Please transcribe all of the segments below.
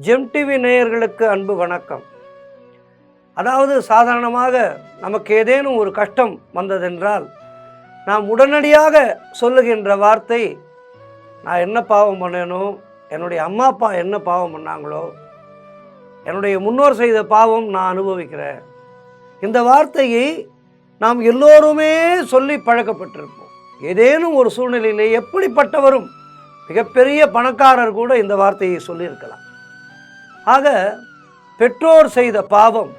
GeM TV நேயர்களுக்கு அன்பு வணக்கம். அதாவது சாதாரணமாக நமக்கு ஏதேனும் ஒரு கஷ்டம் வந்ததென்றால் நாம் உடனடியாக சொல்லுகின்ற வார்த்தை, நான் என்ன பாவம் பண்ணேனோ, என்னுடைய அம்மா அப்பா என்ன பாவம் பண்ணாங்களோ, என்னுடைய முன்னோர் செய்த பாவம் நான் அனுபவிக்கிறேன். இந்த வார்த்தையை நாம் எல்லோருமே சொல்லி பழக்கப்பட்டிருப்போம். ஏதேனும் ஒரு சூழ்நிலையிலே எப்படிப்பட்டவரும், மிகப்பெரிய பணக்காரர் கூட இந்த வார்த்தையை சொல்லியிருக்கலாம். ஆக பெற்றோர் செய்த பாவம்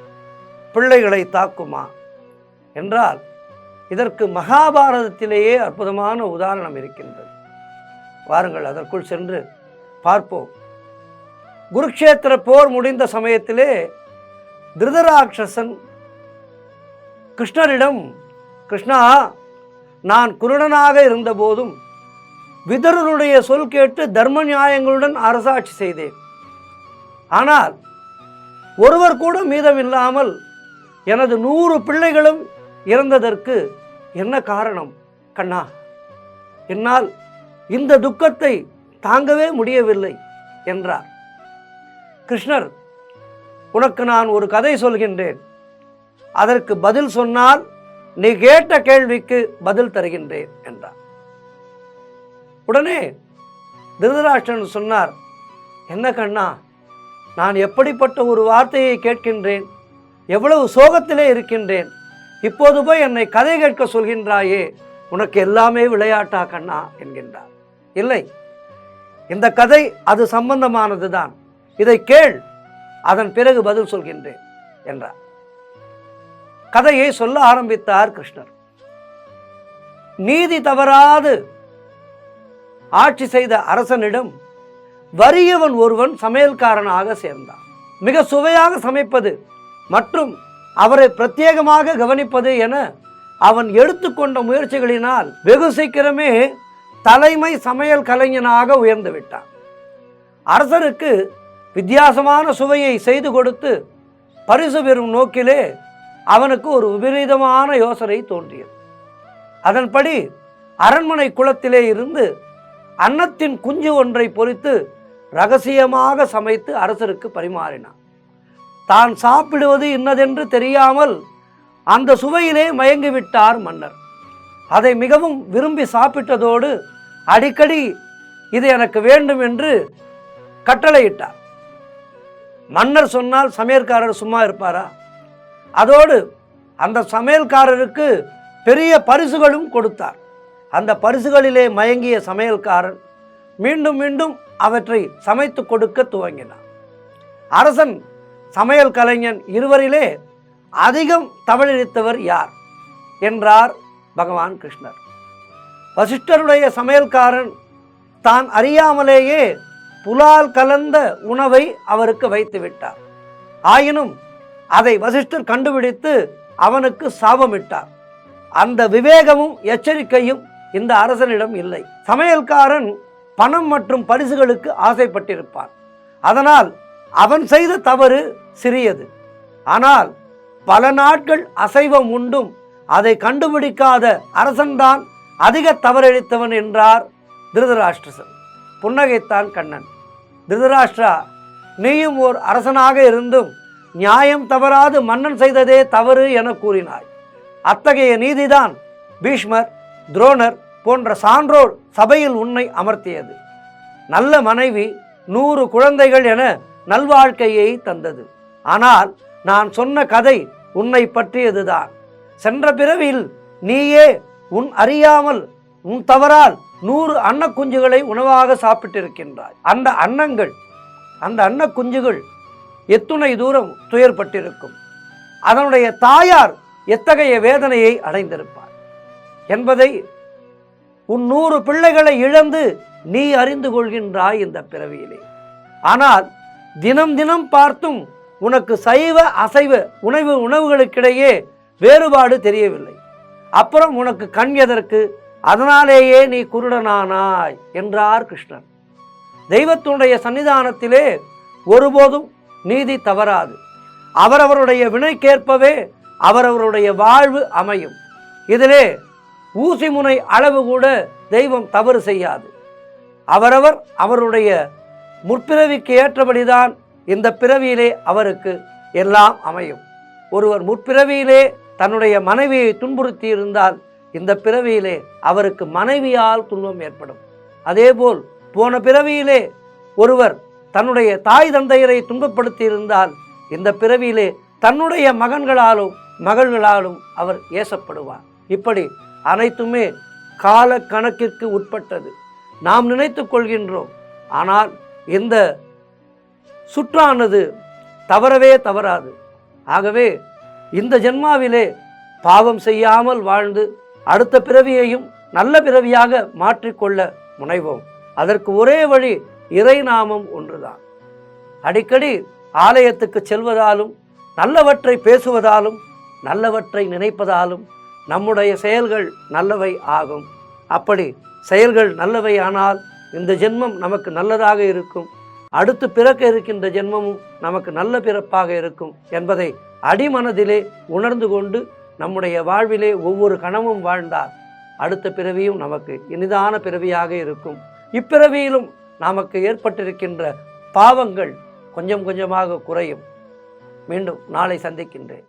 பிள்ளைகளை தாக்குமா என்றால் இதற்கு மகாபாரதத்திலேயே அற்புதமான உதாரணம் இருக்கின்றது. வாருங்கள் அதற்குள் சென்று பார்ப்போம். குருக்ஷேத்திர போர் முடிந்த சமயத்திலே திருதராட்சசன் கிருஷ்ணரிடம், கிருஷ்ணா, நான் குருடனாக இருந்தபோதும் விதுரனுடைய சொல் கேட்டு தர்ம நியாயங்களுடன் அரசாட்சி செய்தேன். ஆனால் ஒருவர் கூட மீதமில்லாமல் எனது 100 பிள்ளைகளும் இறந்ததற்கு என்ன காரணம் கண்ணா? என்னால் இந்த துக்கத்தை தாங்கவே முடியவில்லை என்றார். கிருஷ்ணர், உனக்கு நான் ஒரு கதை சொல்கின்றேன், அதற்கு பதில் சொன்னால் நீ கேட்ட கேள்விக்கு பதில் தருகின்றேன் என்றார். உடனே திருதராஷ்டிரன் சொன்னார், என்ன கண்ணா, நான் எப்படிப்பட்ட ஒரு வார்த்தையை கேட்கின்றேன், எவ்வளவு சோகத்திலே இருக்கின்றேன், இப்போது போய் என்னை கதை கேட்க சொல்கின்றாயே, உனக்கு எல்லாமே விளையாட்டா கண்ணா என்கின்றார். இல்லை, இந்த கதை அது சம்பந்தமானது தான், இதை கேள், அதன் பிறகு பதில் சொல்கின்றேன் என்றார். கதையை சொல்ல ஆரம்பித்தார் கிருஷ்ணர். நீதி தவறாது ஆட்சி செய்த அரசனிடம் வறியவன் ஒருவன் சமையல்காரனாக சேர்ந்தான். மிக சுவையாக சமைப்பது மற்றும் அவரை பிரத்யேகமாக கவனிப்பது என அவன் எடுத்துக்கொண்ட முயற்சிகளினால் வெகு சீக்கிரமே தலைமை சமையல் கலைஞனாக உயர்ந்து விட்டான். அரசருக்கு வித்தியாசமான சுவையை செய்து கொடுத்து பரிசு பெறும் நோக்கிலே அவனுக்கு ஒரு விபரீதமான யோசனை தோன்றியது. அதன்படி அரண்மனை குளத்திலே இருந்து அன்னத்தின் குஞ்சு ஒன்றை பொறித்து ரகசியமாக சமைத்து அரசருக்கு பரிமாறினான். தான் சாப்பிடுவது இன்னதென்று தெரியாமல் அந்த சுவையிலே மயங்கிவிட்டார் மன்னர். அதை மிகவும் விரும்பி சாப்பிட்டதோடு அடிக்கடி இது எனக்கு வேண்டும் என்று கட்டளையிட்டார். மன்னர் சொன்னால் சமையல்காரர் சும்மா இருப்பாரா? அதோடு அந்த சமையல்காரருக்கு பெரிய பரிசுகளும் கொடுத்தார். அந்த பரிசுகளிலே மயங்கிய சமையல்காரன் மீண்டும் மீண்டும் அவற்றை சமைத்து கொடுக்க துவங்கினார். அரசன் சமையல் கலைஞன் இருவரிலே அதிகம் தவறித்தவர் யார் என்றார் பகவான் கிருஷ்ணர். வசிஷ்டருடைய சமையல்காரன் தான் அறியாமலேயே புலால் கலந்த உணவை அவருக்கு வைத்து விட்டார். ஆயினும் அதை வசிஷ்டர் கண்டுபிடித்து அவனுக்கு சாபமிட்டார். அந்த விவேகமும் எச்சரிக்கையும் இந்த அரசனிடம் இல்லை. சமையல்காரன் பணம் மற்றும் பரிசுகளுக்கு ஆசைப்பட்டிருப்பான். அதனால் அவன் செய்த தவறு சிறியது. ஆனால் பல நாட்கள் அசைவம் உண்டும் அதை கண்டுபிடிக்காத அரசன்தான் அதிக தவறளித்தவன் என்றார் திருதராஷ்டிரன். புன்னகைத்தான் கண்ணன். திருதராஷ்டிரா, நீயும் ஓர் அரசனாக இருந்தும் நியாயம் தவறாது மன்னன் செய்ததே தவறு என கூறினாய். அத்தகைய நீதிதான் பீஷ்மர், துரோணர் போன்ற சான்றோர் சபையில் உன்னை அமர்த்தியது. நல்ல மனைவி, 100 குழந்தைகள் என நல்வாழ்க்கையை தந்தது. ஆனால் நான் சொன்ன கதை உன்னை பற்றியதுதான். சென்ற பிறவியில் நீயே உன் அறியாமல் உன் தவறால் 100 அன்னக்குஞ்சுகளை உணவாக சாப்பிட்டிருக்கின்றாய். அந்த அன்னக்குஞ்சுகள் எத்துணை தூரம் துயர்பட்டிருக்கும், அதனுடைய தாயார் எத்தகைய வேதனையை அடைந்திருப்பார் என்பதை உன் 100 பிள்ளைகளை இழந்து நீ அறிந்து கொள்கின்றாய் இந்த பிறவியிலே. ஆனால் தினம் தினம் பார்த்தும் உனக்கு சைவ அசைவ உணவுகளுக்கிடையே வேறுபாடு தெரியவில்லை. அப்புறம் உனக்கு கண் எதற்கு? அதனாலேயே நீ குருடனானாய் என்றார் கிருஷ்ணன். தெய்வத்தினுடைய சன்னிதானத்திலே ஒருபோதும் நீதி தவறாது. அவரவருடைய வினைக்கேற்பவே அவரவருடைய வாழ்வு அமையும். இதிலே ஊசி முனை அளவு கூட தெய்வம் தவறு செய்யாது. அவரவர் அவருடைய முற்பிறவிக்கு ஏற்றபடிதான் இந்த பிறவியிலே அவருக்கு எல்லாம் அமையும். ஒருவர் முற்பிறவியிலே தன்னுடைய மனைவியை துன்புறுத்தி இருந்தால் இந்த பிறவியிலே அவருக்கு மனைவியால் துன்பம் ஏற்படும். அதேபோல் போன பிறவியிலே ஒருவர் தன்னுடைய தாய் தந்தையரை துன்பப்படுத்தி இருந்தால் இந்த பிறவியிலே தன்னுடைய மகன்களாலும் மகள்களாலும் அவர் ஏசப்படுவார். இப்படி அனைத்துமே கால கணக்கிற்கு உட்பட்டது. நாம் நினைத்து கொள்கின்றோம். ஆனால் இந்த சுற்றானது தவறவே தவறாது. ஆகவே இந்த ஜென்மாவிலே பாவம் செய்யாமல் வாழ்ந்து அடுத்த பிறவியையும் நல்ல பிறவியாக மாற்றிக்கொள்ள முனைவோம். அதற்கு ஒரே வழி இறை நாமம் ஒன்றுதான். அடிக்கடி ஆலயத்துக்கு செல்வதாலும் நல்லவற்றை பேசுவதாலும் நல்லவற்றை நினைப்பதாலும் நம்முடைய செயல்கள் நல்லவை ஆகும். அப்படி செயல்கள் நல்லவை ஆனால் இந்த ஜென்மம் நமக்கு நல்லதாக இருக்கும். அடுத்து பிறக்க இருக்கின்ற ஜென்மமும் நமக்கு நல்ல பிறப்பாக இருக்கும் என்பதை அடிமனதிலே உணர்ந்து கொண்டு நம்முடைய வாழ்விலே ஒவ்வொரு கணமும் வாழ்ந்தால் அடுத்த பிறவியும் நமக்கு இனிதான பிறவியாக இருக்கும். இப்பிறவியிலும் நமக்கு ஏற்பட்டிருக்கின்ற பாவங்கள் கொஞ்சம் கொஞ்சமாக குறையும். மீண்டும் நாளை சந்திக்கின்றேன்.